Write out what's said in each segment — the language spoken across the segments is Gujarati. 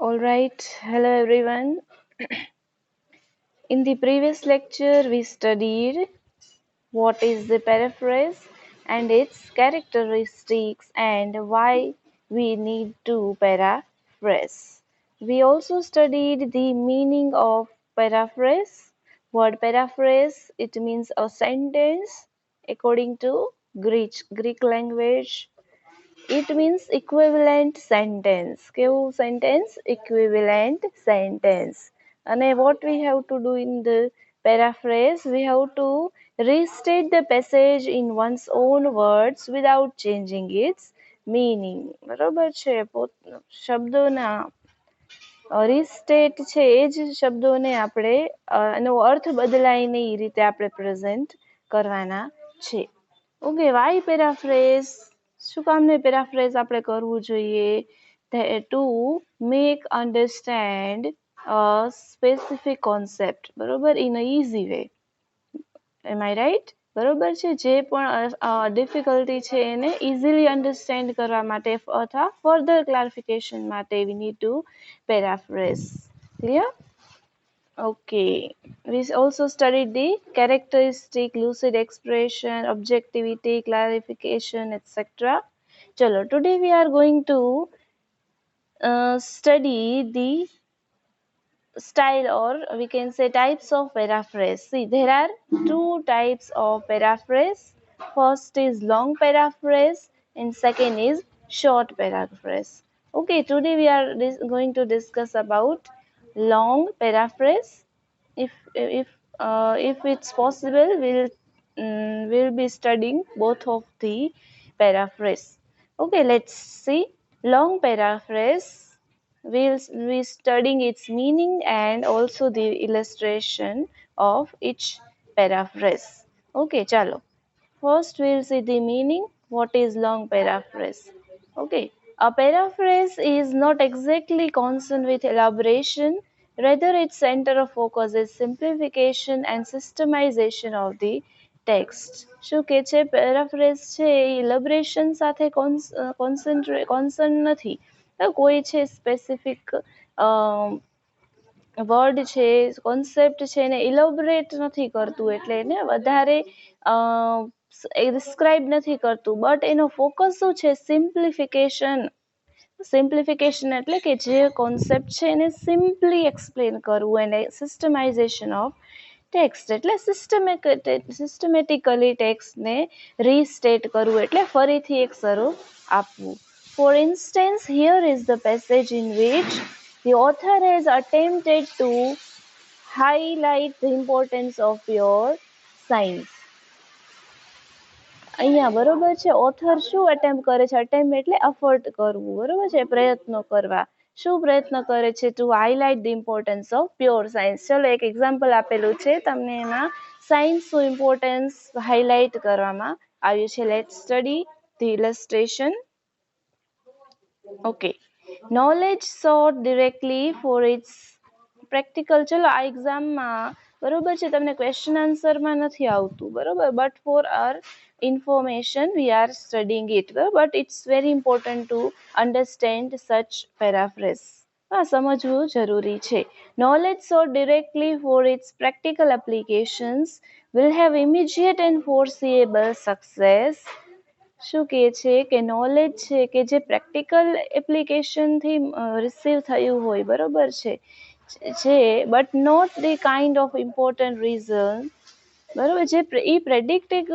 All right, hello everyone. In the previous lecture, we studied what is the paraphrase and its characteristics and why we need to paraphrase. We also studied the meaning of paraphrase. Word paraphrase, it means a sentence according to Greek language. It means equivalent sentence. કેવું sentence? Equivalent sentence. And what we have to do in the paraphrase? We have to restate the passage in one's own words without changing its meaning. બરોબર છે? શબ્દોના restate છે એ જ શબ્દોને આપણે એનો અર્થ બદલાય નહીં એ રીતે આપણે પ્રેઝન્ટ કરવાના છે. Okay, why paraphrase? શું કામને પેરાફ્રેઝ આપણે કરવું જોઈએ? To make understand a specific concept, બરોબર, in a easy way. Am I right? બરોબર છે. જે પણ ડિફિકલ્ટી છે એને ઇઝીલી અન્ડરસ્ટેન્ડ કરવા માટે અથવા ફર્ધર ક્લારિફિકેશન માટે we need to paraphrase. Clear? Okay, we also studied the characteristic, lucid expression, objectivity, clarification, etc. Chalo, today we are going to study the style, or we can say types of paraphrase. See, there are two types of paraphrase. First is long paraphrase and second is short paraphrase. Okay, today we are going to discuss about long paraphrase. If it's possible, we'll be studying both of the paraphrase. Okay, let's see. Long paraphrase, we'll be studying its meaning and also the illustration of each paraphrase. Okay, chalo. First, we'll see the meaning. What is long paraphrase? Okay, a paraphrase is not exactly concerned with elaboration. Rather, its center of focus is simplification and systemization of the text. શું કે છે? પેરાફ્રેઝ છે એ ઇલેબોરેશન સાથે કોન્સર્ન નથી. કોઈ છે સ્પેસિફિક વર્ડ છે, કોન્સેપ્ટ છે, એને ઇલોબરેટ નથી કરતું, એટલે એને વધારે ડિસ્ક્રાઇબ નથી કરતું, બટ એનો ફોકસ શું છે? સિમ્પ્લિફિકેશન. સિમ્પ્લિફિકેશન એટલે કે જે કોન્સેપ્ટ છે એને સિમ્પલી એક્સપ્લેન કરવું, અને સિસ્ટમાઇઝેશન ઓફ ટેક્સ્ટ એટલે સિસ્ટમેટિકલી ટેક્સ્ટને રીસ્ટેટ કરવું, એટલે ફરીથી એક સ્વરૂપ આપવું. For instance, here is the passage in which the author has attempted to highlight the importance of pure science. અહીંયા બરોબર છે, ઓથર શું અટેમ્પ કરે છે? અટેમ્પ એટલે અફર્ટ કરવું, બરોબર છે, પ્રયત્નો કરવા. શું પ્રયત્ન કરે છે? To highlight the importance of pure science. ચલો, એક એક્ઝામ્પલ આપેલું છે તમને, એમાં સાયન્સનું ઇમ્પોર્ટન્સ હાઇલાઇટ કરવામાં આવ્યું છે. Let study the illustration. Okay, knowledge sought directly for its practical. ચલો, આ એક્ઝામમાં બરોબર છે તમને ક્વેશ્ચન આન્સરમાં નથી આવતું, બરોબર, but for our information we are studying it, but it's very important to understand such paraphrase. સમજવું જરૂરી છે. Knowledge sought directly for its practical applications will have immediate and foreseeable success. શું કહે છે કે નોલેજ છે કે જે પ્રેક્ટિકલ એપ્લિકેશનથી રિસીવ થયું હોય, બરોબર છે, but not the kind of important reason, બરોબર, જે એ પ્રેડિક્ટેડ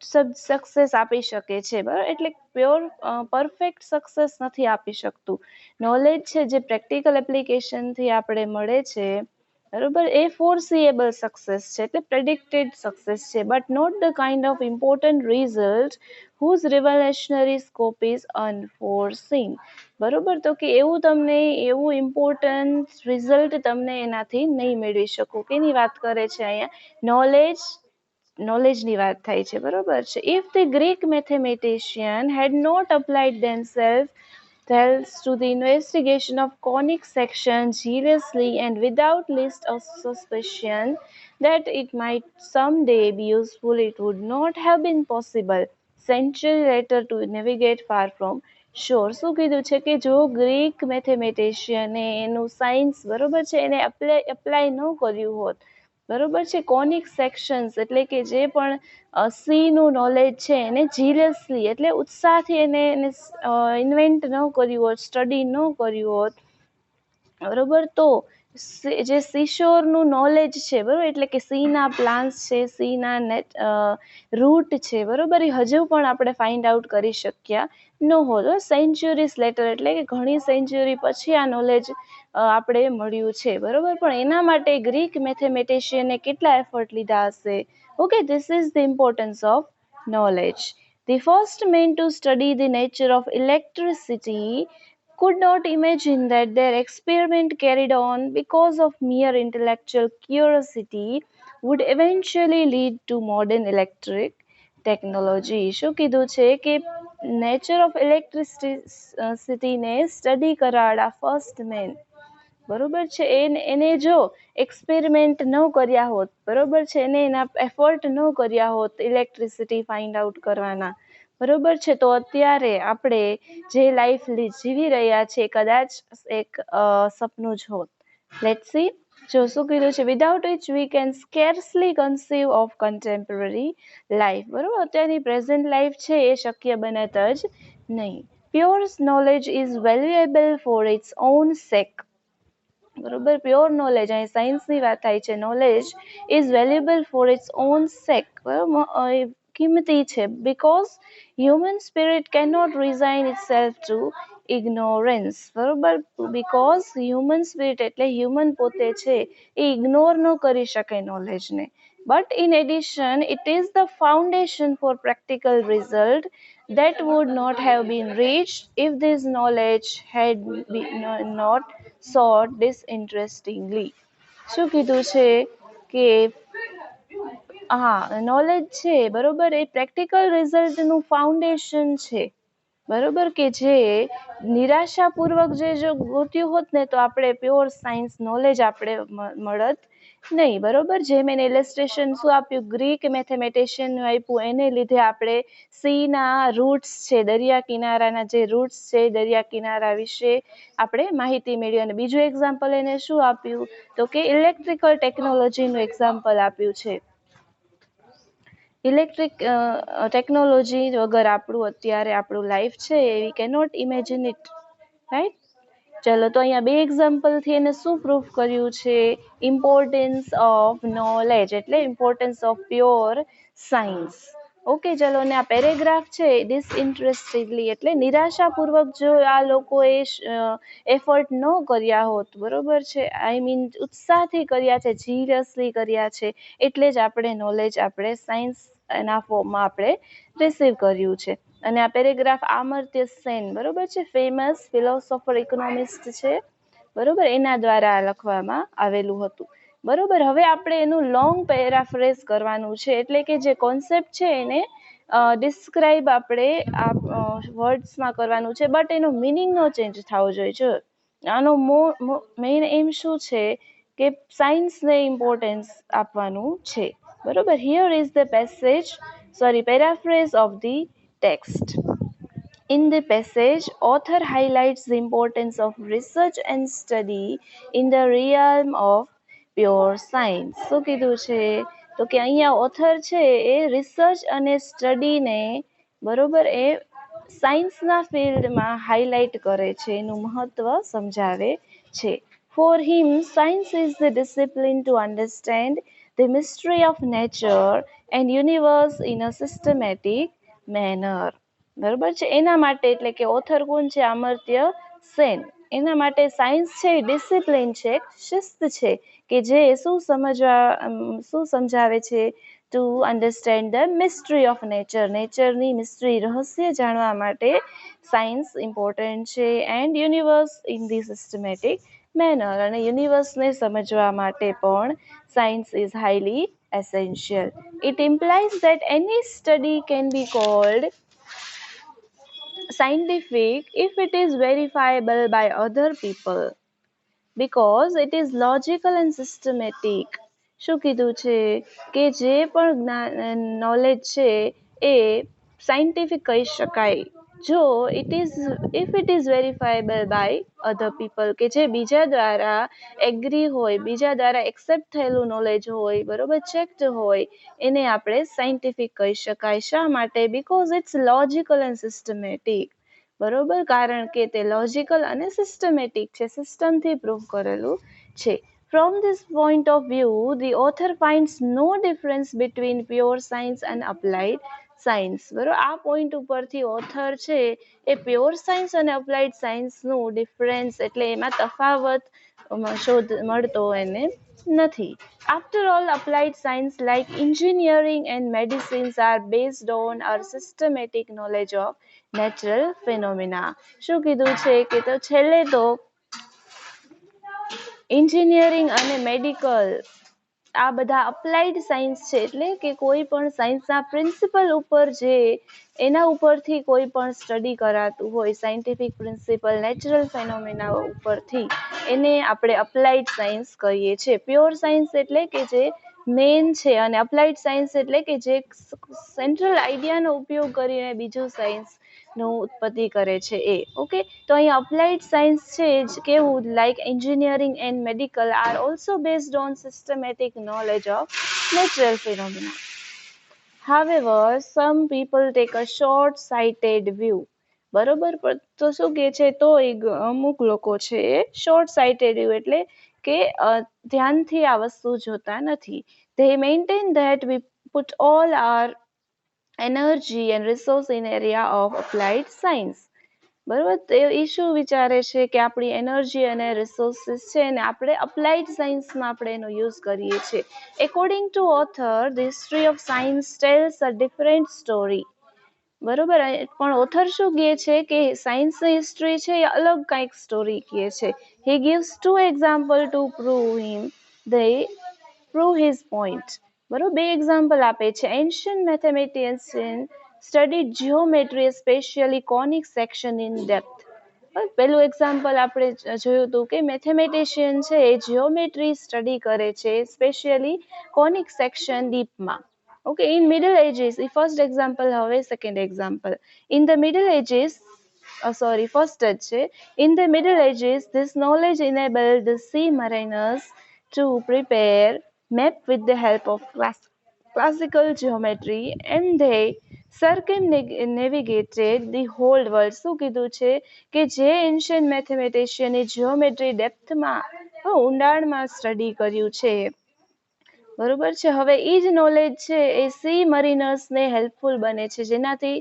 સક્સેસ આપી શકે છે, બરાબર, એટલે પ્યોર પરફેક્ટ સક્સેસ નથી આપી શકતું. નોલેજ છે જે પ્રેક્ટિકલ એપ્લિકેશનથી આપણે મળે છે, બરોબર, એ ફોરસીએબલ સક્સેસ છે, એટલે પ્રેડિક્ટેડ સક્સેસ છે, but not the kind of important result whose revolutionary scope is unforeseen. બરોબર, તો કે એવું તમને એવું ઇમ્પોર્ટન્ટ રિઝલ્ટ તમને એનાથી નહીં મેળવી શકો. કેની વાત કરે છે અહીંયા? નોલેજની વાત થાય છે, બરોબર છે. If the Greek mathematician had not applied themselves to the investigation of conic sections zealously and without least of suspicion that it might someday be useful, it would not have been possible century later to navigate far from sure. શું કીધું છે કે જો ગ્રીક મેથેમેટિશિયને એનું સાયન્સ બરોબર છે એને એપ્લાય ન કર્યું હોત, બરોબર છે, કોનિક સેક્શન્સ એટલે કે જે પણ સી નું નોલેજ છે એને જીરિયસલી એટલે ઉત્સાહથી એને ઇન્વેન્ટ ન કર્યું હોત, સ્ટડી ન કર્યું હોત, બરોબર, તો જે સીશોરનું નોલેજ છે બરોબર, એટલે કે સીના પ્લાન્સ છે, સીના રૂટ છે બરોબર, એ હજુ પણ આપણે ફાઇન્ડ આઉટ કરી શક્યા ન હોત. સેન્ચુરીઝ લેટર એટલે કે ઘણી સેન્ચુરી પછી આ નોલેજ આપણે મળ્યું છે બરોબર. પણ એના માટે ગ્રીક મેથેમેટિશિયને કેટલા એફર્ટ લીધા હશે. Okay, this is the importance of knowledge. The first men to study the nature of electricity could not imagine that their experiment carried on because of mere intellectual curiosity would eventually lead to modern electric technology. શું કીધું છે કે નેચર ઓફ ઇલેક્ટ્રિસિટીને સ્ટડી કરાડા ફર્સ્ટ મેન બરોબર છે એને જો એક્સપેરિમેન્ટ ન કર્યા હોત બરોબર છે, એને એના એફર્ટ ન કર્યા હોત ઇલેક્ટ્રિસિટી ફાઇન્ડ આઉટ કરવાના બરોબર છે, તો અત્યારે આપણે જે લાઈફ જીવી રહ્યા છે કદાચ એક સપનું જ હોત. Let's see. જો શું કીધું છે, without which we can scarcely conceive of contemporary life બરોબર, અત્યારની પ્રેઝન્ટ લાઈફ છે એ શક્ય બનત જ નહીં. Pure knowledge is valuable for its own sake બરોબર, પ્યોર નોલેજ, અહીં સાયન્સની વાત થાય છે, knowledge is valuable for its own sake બરોબર, કિંમતી છે because human spirit can not resign itself to ignorance બરોબર, બિકોઝ હ્યુમન સ્પિરિટ એટલે હ્યુમન પોતે છે એ ઇગ્નોર ન કરી શકે નોલેજને. But in addition, it is the foundation for practical result that would not have been reached if this knowledge had been not sought disinterestingly. શું કીધું છે કે હા, નોલેજ છે બરોબર એ પ્રેક્ટિકલ રિઝલ્ટનું ફાઉન્ડેશન છે બરોબર, કે જે નિરાશાપૂર્વક જો ગોત્યું હોત ને તો આપણે પ્યોર સાયન્સ નોલેજ આપણે મળત નહીં બરોબર. જે મેં ઇલસ્ટ્રેશન શું આપ્યું, ગ્રીક મેથેમેટિશિયનનું આપ્યું, એને લીધે આપણે સીના રૂટ્સ છે, દરિયા કિનારાના જે રૂટ્સ છે, દરિયા કિનારા વિશે આપણે માહિતી મેળવી. અને બીજું એક્ઝામ્પલ એને શું આપ્યું તો કે ઇલેક્ટ્રિકલ ટેકનોલોજીનું એક્ઝામ્પલ આપ્યું છે. ઇલેક્ટ્રિક ટેકનોલોજી વગર અત્યારે આપણું લાઈફ છે વી કેનોટ ઇમેજિન ઇટ, રાઈટ. ચલો, તો અહીંયા બે એક્ઝામ્પલથી એને શું પ્રૂફ કર્યું છે, ઇમ્પોર્ટન્સ ઓફ નોલેજ એટલે importance of pure science. Okay, ચલો, અને આ પેરેગ્રાફ છે ડિસઇન્ટરેસ્ટેડલી એટલે નિરાશાપૂર્વક જો આ લોકોએ એફર્ટ ન કર્યા હોત બરોબર છે, આઈ મીન ઉત્સાહથી કર્યા છે, જીરિયસલી કર્યા છે, એટલે જ આપણે નોલેજ આપણે સાયન્સ એના ફોર્મમાં આપણે રિસીવ કર્યું છે. અને આ પેરેગ્રાફ આમર્ત્ય સેન બરોબર છે, ફેમસ ફિલોસોફર ઇકોનોમિસ્ટ છે બરોબર, એના દ્વારા લખવામાં આવેલું હતું બરોબર. હવે આપણે એનું લોંગ પેરાફ્રેઝ કરવાનું છે, એટલે કે જે કોન્સેપ્ટ છે એને ડિસ્ક્રાઇબ આપણે વર્ડ્સમાં કરવાનું છે, બટ એનો મિનિંગ નો ચેન્જ થવો જોઈએ. જો આનો મેઇન એમ શું છે કે સાયન્સને ઇમ્પોર્ટન્સ આપવાનું છે બરોબર. Here is the paraphrase of the text. In the passage, author highlights the importance of research and study in the realm of pure science. શું કીધું છે તો કે અહીંયા ઓથર છે એ રિસર્ચ અને સ્ટડીને બરોબર એ સાયન્સના ફિલ્ડમાં હાઇલાઇટ કરે છે, એનું મહત્વ સમજાવે છે. For him, science is the discipline to understand the mystery of nature and universe in a systematic manner. બરોબર છે, એના માટે એટલે કે ઓથર કોણ છે, અમર્ત્ય સેન. એના માટે સાયન્સ છે એ ડિસિપ્લિન છે, શિસ્ત છે કે જે શું સમજાવે છે, to understand the mystery of nature, નેચરની મિસ્ટ્રી રહસ્ય જાણવા માટે સાયન્સ ઇમ્પોર્ટન્ટ છે, and universe in the systematic manner, અને યુનિવર્સને સમજવા માટે પણ science is highly essential. It implies that any study can be called scientific if it is verifiable by other people because it is logical and systematic. શું કીધું છે કે જે પણ નોલેજ છે એ સાયન્ટિફિક કહી શકાય જો it is if it is verifiable by other people, કે જે બીજા દ્વારા એગ્રી હોય, બીજા દ્વારા એક્સેપ્ટ થયેલું નોલેજ હોય, બરોબર, ચેકડ હોય, એને આપણે સાયન્ટિફિક કહી શકાય. શા માટે? Because it's logical and systematic. બરોબર, કારણ કે તે લોજિકલ અને સિસ્ટમેટિક છે, સિસ્ટમથી પ્રૂવ કરેલું છે. From this point of view, the author finds no difference between pure science and applied science. બરોબર, આ પોઈન્ટ ઉપરથી ઓથર છે એ પ્યોર સાયન્સ અને અપ્લાઇડ સાયન્સનું ડિફરન્સ એટલે એમાં તફાવત શોધ મળતો એને નથી. After all, applied science like engineering and medicines are based on our systematic knowledge of natural phenomena. શું કીધું છે કે તો છેલ્લે તો એન્જિનિયરિંગ અને મેડિકલ આ બધા અપ્લાઇડ સાયન્સ છે, એટલે કે કોઈ પણ સાયન્સના પ્રિન્સિપલ ઉપર જે એના ઉપરથી કોઈ પણ સ્ટડી કરાતું હોય, સાયન્ટિફિક પ્રિન્સિપલ, નેચરલ ફેનોમેના ઉપરથી, એને આપણે અપ્લાઇડ સાયન્સ કહીએ છીએ. પ્યોર સાયન્સ એટલે કે જે મેઇન છે, અને અપ્લાઇડ સાયન્સ એટલે કે જે સેન્ટ્રલ આઈડિયાનો ઉપયોગ કરીને બીજું સાયન્સનું ઉત્પત્તિ કરે છે એ. ઓકે, તો અહીંયા અપ્લાઇડ સાયન્સ છે કેવું, like engineering and medical are also based on systematic knowledge of natural phenomena. However, some people take a short-sighted view. બરોબર, તો શું કે છે, તો અમુક લોકો છે શોર્ટ સાઇટેડ વ્યૂ એટલે કે ધ્યાનથી આ વસ્તુ જોતા નથી. They maintain that we put all our energy and resource in area of applied science. બરોબર, તો એ શું વિચારે છે કે આપણી એનર્જી અને રિસોર્સિસ છે ને આપણે અપ્લાઇડ સાયન્સમાં આપણે એનો યુઝ કરીએ છીએ. According to author, the history of science tells a different story. બરોબર, પણ ઓથર શું કહે છે કે સાયન્સની હિસ્ટ્રી છે એ અલગ કંઈક સ્ટોરી કહે છે. He gives 2 example to prove his point. બરોબર, 2 એક્ઝામ્પલ આપે છે. Ancient mathematicians studied geometry, specially conic section in depth. પહેલું એક્ઝામ્પલ આપણે જોયું હતું કે મેથેમેટિશિયન છે એ જીઓમેટ્રી સ્ટડી કરે છે, સ્પેશિયલી કોનિક સેક્શન ડીપમાં. Okay, in Middle Ages, the first example હવે second example. In the Middle Ages, first છે. In the Middle Ages, this knowledge enabled the sea mariners to prepare map with the help of classical geometry, and they circumnavigated the whole world. શું કીધું છે કે જે એન્શિયન્ટ મેથેમેટિશિયન એ જીઓમેટ્રી ડેપ્થમાં ઊંડાણમાં સ્ટડી કર્યું છે, બરોબર છે. હવે એ જ નોલેજ છે એ સી મરીનર્સને હેલ્પફુલ બને છે, જેનાથી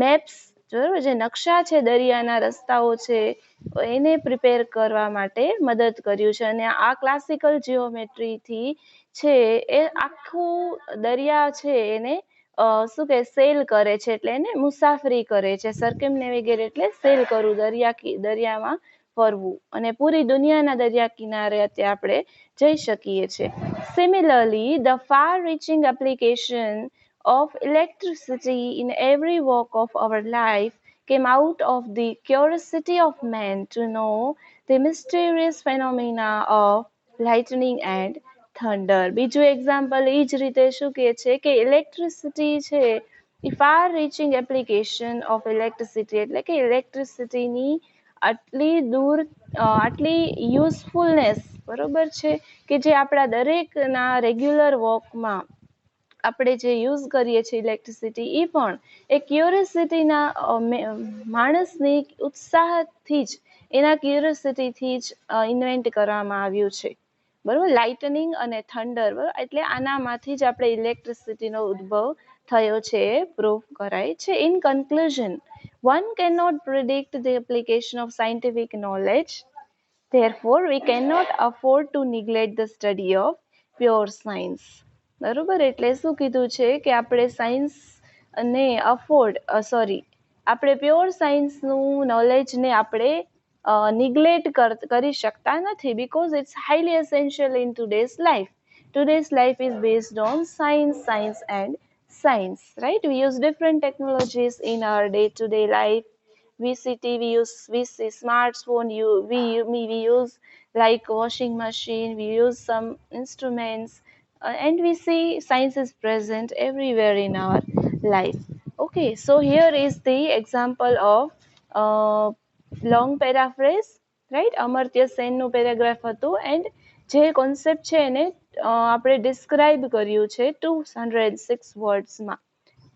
મેપ્સ, બરોબર, જે નકશા છે દરિયાના રસ્તાઓ છે એને પ્રિપેર કરવા માટે મદદ કર્યું છે. અને આ ક્લાસિકલ જીઓમેટ્રીથી છે એ આખું દરિયા છે એને શું કે સેલ કરે છે, એટલે એને મુસાફરી કરે છે. સર્કમનેવિગેટ એટલે સેલ કરવું, દરિયામાં ફરવું, અને પૂરી દુનિયાના દરિયા કિનારે અત્યારે આપણે જઈ શકીએ છીએ. Similarly, the far-reaching application of electricity in every walk of our life came out of the curiosity of man to know the mysterious phenomena of lightning and thunder. બીજું એક્ઝામ્પલ એ જ રીતે શું કહે છે કે ઇલેક્ટ્રિસિટી છે એ far reaching application of electricity એટલે કે ઇલેક્ટ્રિસિટીની આટલી દૂર આટલી યુઝફુલનેસ, બરોબર છે, કે જે આપણા દરેકના રેગ્યુલર વોકમાં આપણે જે યુઝ કરીએ છીએ ઇલેક્ટ્રિસિટી, એ પણ એ ક્યુરિયોસિટીના માણસની ઉત્સાહથી જ, એના ક્યુરિયોસિટીથી જ ઇન્વેન્ટ કરવામાં આવ્યું છે. બરાબર, લાઇટનિંગ અને થંડર, બરાબર, એટલે આનામાંથી જ આપણે ઇલેક્ટ્રિસિટીનો ઉદ્ભવ થયો છે એ પ્રૂવ કરાય છે. In conclusion, one cannot predict the application of scientific knowledge. Therefore, we cannot afford to neglect the study of pure science. બરોબર, એટલે શું કીધું છે કે આપણે સાયન્સને આપણે પ્યોર સાયન્સનું નોલેજને આપણે નિગ્લેક્ટ કરી શકતા નથી, because it's highly essential in today's life. Today's life is based on science and science, right? We use different technologies in our day-to-day life. We see TV, we see smartphone, we use like washing machine, we use some instruments, and we see science is present everywhere in our life. Okay, so here is the example of long paraphrase, right? Amartya સેનનું પેરાગ્રાફ હતું એન્ડ જે કોન્સેપ્ટ છે એને આપણે ડિસ્ક્રાઇબ કર્યું છે 206 વર્ડ્સમાં.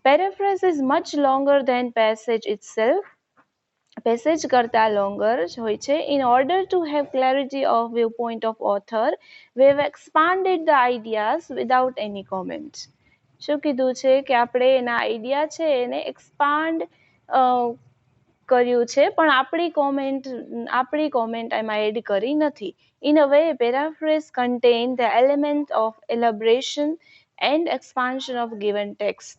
Paraphrase is much longer than passage itself. Passage કરતા longer જ હોય છે. In order to have clarity of viewpoint of author, we have expanded the ideas without any comment. શું કીધું છે કે આપણે એના આઈડિયા છે એને એક્સપાન્ડ કર્યું છે પણ આપણી કોમેન્ટ એમાં એડ કરી નથી. In a way, paraphrase contain the element of elaboration and expansion of given text.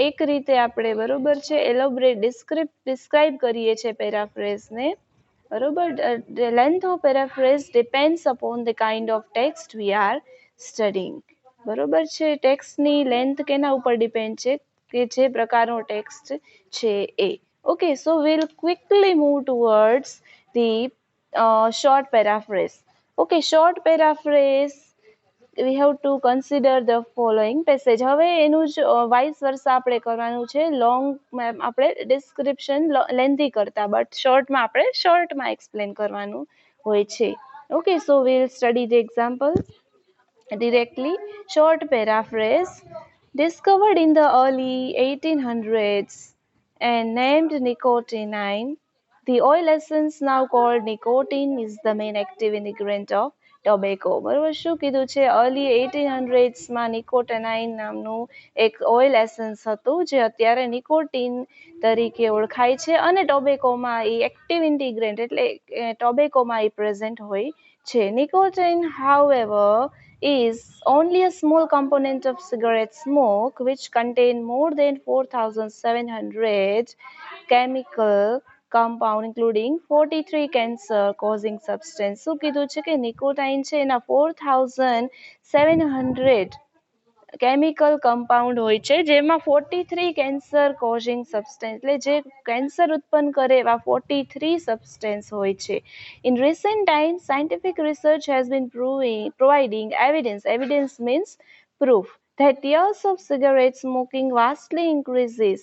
એક રીતે આપણે બરોબર છે એલોબરેટ ડિસ્ક્રાઇબ કરીએ છીએ પેરાફ્રેઝને બરોબર. The length of paraphrase depends upon the kind of text we are studying. બરોબર છે, ટેક્સ્ટની લેન્થ કેના ઉપર ડિપેન્ડ છે કે જે પ્રકારનો ટેક્સ્ટ છે એ. Okay, so we'll quickly move towards the short paraphrase. Okay, short paraphrase we have to consider the following passage. હવે એનું જ વાઇસ વર્સા આપણે કરવાનું છે. લોંગ આપણે ડિસ્ક્રિપ્શન લેન્ધી કરતા બટ શોર્ટમાં આપણે શોર્ટમાં એક્સપ્લેન કરવાનું હોય છે. Okay, so we'll study the example directly. Short paraphrase. Discovered in the early 1800s and named nicotine, the oil essence now called nicotine is the main active ingredient of tobacco. બરોબર, શું કીધું છે? અર્લી 1800sમાં નિકોટિનાઇન નામનું એક ઓઇલ એસન્સ હતું જે અત્યારે નિકોટીન તરીકે ઓળખાય છે અને ટોબેકોમાં એ એક્ટિવ ઇન્ટિગ્રેન્ટ એટલે ટોબેકોમાં એ પ્રેઝન્ટ હોય છે. Nicotine however is only a small component of cigarette smoke which contain more than 4,700 chemical compound including 43 cancer causing substance. શું કીધું છે કે નિકોટાઇન છે એના 4,700 કેમિકલ કમ્પાઉન્ડ હોય છે જેમાં 43 કેન્સર કોઝિંગ સબસ્ટેન્સ એટલે જે કેન્સર ઉત્પન્ન કરે એવા 43 સબસ્ટેન્સ હોય છે. In recent times, scientific research has been providing evidence. Evidence means proof that years of cigarette smoking vastly increases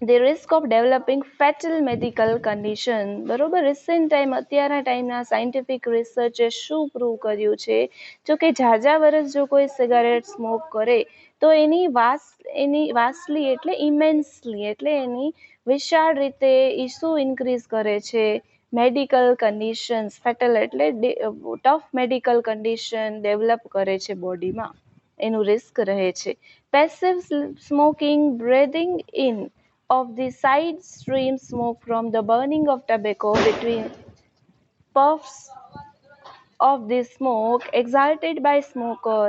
the risk of developing fatal medical condition. બરોબર, રિસેન્ટ ટાઈમ અત્યારના ટાઈમના સાયન્ટિફિક રિસર્ચે શું પ્રૂવ કર્યું છે? જો કે ઝાઝા વર્ષ જો કોઈ સિગારેટ સ્મોક કરે તો એની વાસ્ટલી એટલે ઇમેન્સલી એટલે એની વિશાળ રીતે એ શું ઇન્ક્રીઝ કરે છે? મેડિકલ કન્ડિશન્સ, ફેટલ એટલે ટફ મેડિકલ કન્ડિશન ડેવલપ કરે છે બોડીમાં, એનું રિસ્ક રહે છે. Passive smoking, breathing in of the side stream smoke from the burning of tobacco between puffs of the smoke exhaled by smoker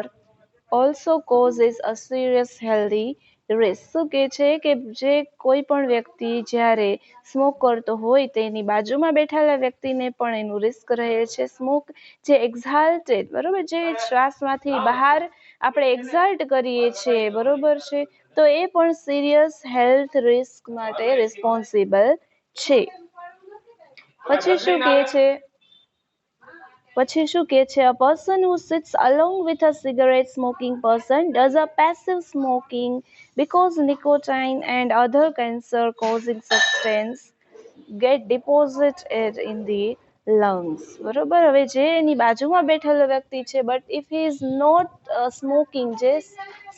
also causes a serious healthy risk. શું કહે છે કે જે કોઈ પણ વ્યક્તિ જ્યારે સ્મોક કરતો હોય તેની બાજુમાં બેઠેલા વ્યક્તિને પણ એનું રિસ્ક રહે છે. સ્મોક જે એક્ઝાલ્ટેડ બરોબર જે શ્વાસમાંથી બહાર આપણે એક્ઝાલ્ટ કરીએ છીએ બરોબર છે તો એ પણ સિરિયસ હેલ્થ રિસ્ક માટે રિસ્પોન્સિબલ છે. પછી શું કહે છે? A person who sits along with a cigarette smoking person does a passive smoking because nicotine and other cancer causing substance get deposited in the lungs. બરોબર, હવે જે એની બાજુમાં બેઠેલો વ્યક્તિ છે but if he is not smoking, જે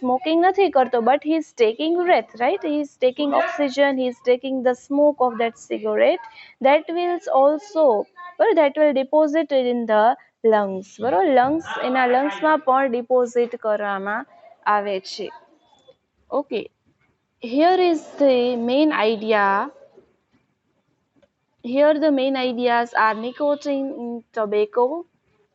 સ્મોકિંગ નથી કરતો but he is taking breath, right? He is taking oxygen, he is taking the smoke of that cigarette, that will also that will deposit in the lungs. બરોબર, લંગ્સ એના લંગ્સમાં પણ ડિપોઝિટ કરવામાં આવે છે. Okay, here is the main idea. Here the main ideas are nicotine in tobacco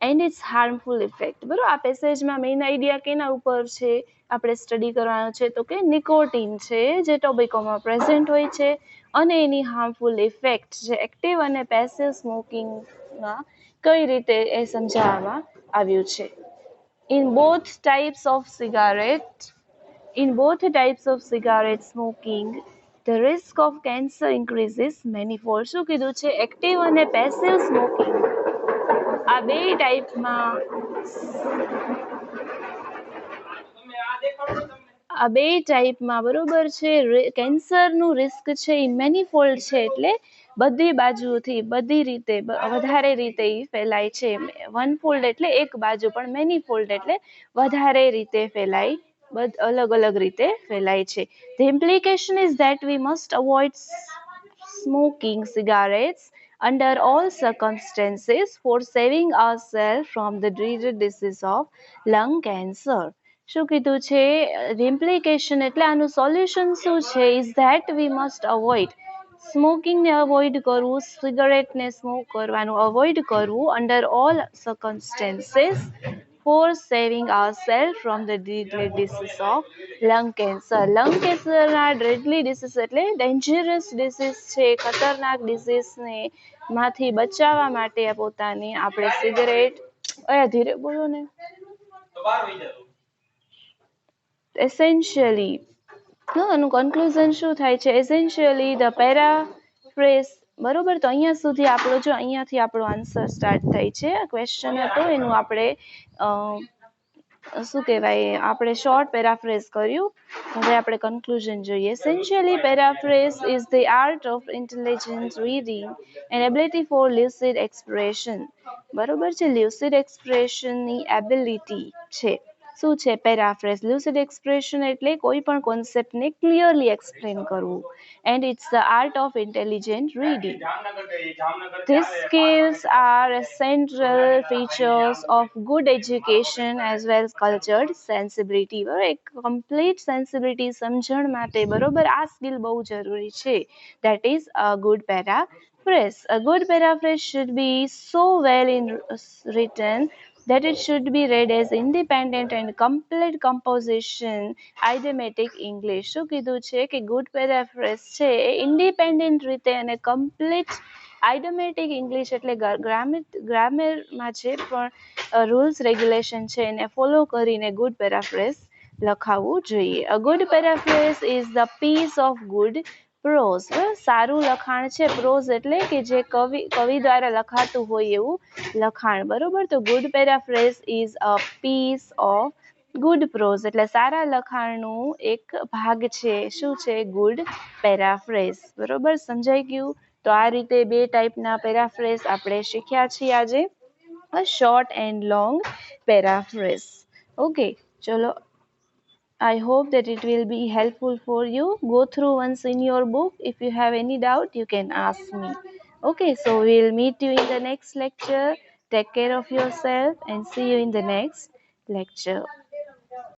and its harmful effect. બરોબર, આ પેસેજમાં મેઇન આઈડિયા કેના ઉપર છે આપણે સ્ટડી કરવાનો છે તો કે નિકોટીન છે જે ટોબેકોમાં પ્રેઝન્ટ હોય છે અને એની હાર્મફુલ ઇફેક્ટ જે એક્ટિવ અને પેસિવ સ્મોકિંગમાં કઈ રીતે એ સમજાવવામાં આવ્યું છે. In both types of cigarette smoking, the risk of cancer increases manifold. શું કીધું છે? એક્ટિવ અને પેસિવ સ્મોકિંગ આ બે ટાઈપમાં આ બે ટાઈપમાં બરોબર છે. કેન્સરનું રિસ્ક છે એ મેનીફોલ્ડ છે, એટલે બધી બાજુથી બધી રીતે વધારે રીતે એ ફેલાય છે. વનફોલ્ડ એટલે એક બાજુ, પણ મેનીફોલ્ડ એટલે વધારે રીતે ફેલાય, અલગ અલગ રીતે ફેલાય છે. The implication is that we must avoid smoking cigarettes under all circumstances for saving ourselves from the dreaded disease of lung cancer. શું કીધું છે? ઇમ્પ્લિકેશન એટલે આનું સોલ્યુશન શું છે? Is that we must avoid સ્મોકિંગને અવોઇડ કરવું, સિગરેટને સ્મોક કરવાનું અવોઇડ કરવું, under all circumstances for saving ourselves from the deadly disease of lung cancer. Lung કેન્સરના ડેડલી ડિસીઝ એટલે ડેન્જરસ ડિસીઝ છે, ખતરનાક ડિસીઝને માંથી બચાવવા માટે પોતાની આપણે સિગરેટ, ધીરે બોલો ને, એસેન્શિયલી આનું કન્ક્લુઝન શું થાય છે? Essentially the paraphrase. બરોબર, તો અહીંયા સુધી આપણો, જો અહીંયાથી આપણો આન્સર સ્ટાર્ટ થાય છે. ક્વેશ્ચન હતો એનું આપણે શું કહેવાય, આપણે શોર્ટ પેરાફ્રેઝ કર્યું. હવે આપણે કન્ક્લુઝન જોઈએ. Essentially paraphrase is the art of intelligent reading and ability for lucid expression. બરોબર છે, લ્યુસિડ એક્સપ્રેશનની એબિલિટી છે. શું છે પેરાફ્રેઝ? લ્યુસિડ એક્સપ્રેશન એટલે કોઈ પણ કોન્સેપ્ટને ક્લિયરલી એક્સપ્લેન કરવું. And it's the art of intelligent reading. These skills are essential features of good education as well as cultured sensibility. બરાબર, એક કમ્પ્લીટ સેન્સિબિલિટી, સમજણ માટે બરોબર આ સ્કિલ બહુ જરૂરી છે. That is a good paraphrase. A good paraphrase should be so well written that it should be read as independent and complete composition idiomatic English. શું કીધું છે કે ગુડ પેરાફ્રેઝ છે એ ઇન્ડિપેન્ડન્ટ રીતે અને કમ્પ્લીટ આઇડોમેટિક ઇંગ્લિશ એટલે ગ્રામરમાં છે, પણ રૂલ્સ રેગ્યુલેશન છે એને ફોલો કરીને ગુડ પેરાફ્રેઝ લખાવવું જોઈએ. A good paraphrase is the piece of good prose. સારું લખાણ છે. પ્રોઝ એટલે કે જે કવિ દ્વારા લખાતું હોય એવું લખાણ. બરોબર, તો good paraphrase is a piece of good prose એટલે સારા લખાણનું એક ભાગ છે. શું છે? Good paraphrase. બરોબર, સમજાઈ ગયું? તો આ રીતે બે ટાઈપના પેરાફ્રેઝ આપણે શીખ્યા છીએ આજે, a short and long paraphrase. Okay, ચલો. I hope that it will be helpful for you. Go through once in your book. If you have any doubt, you can ask me. Okay, so we'll meet you in the next lecture. Take care of yourself and see you in the next lecture.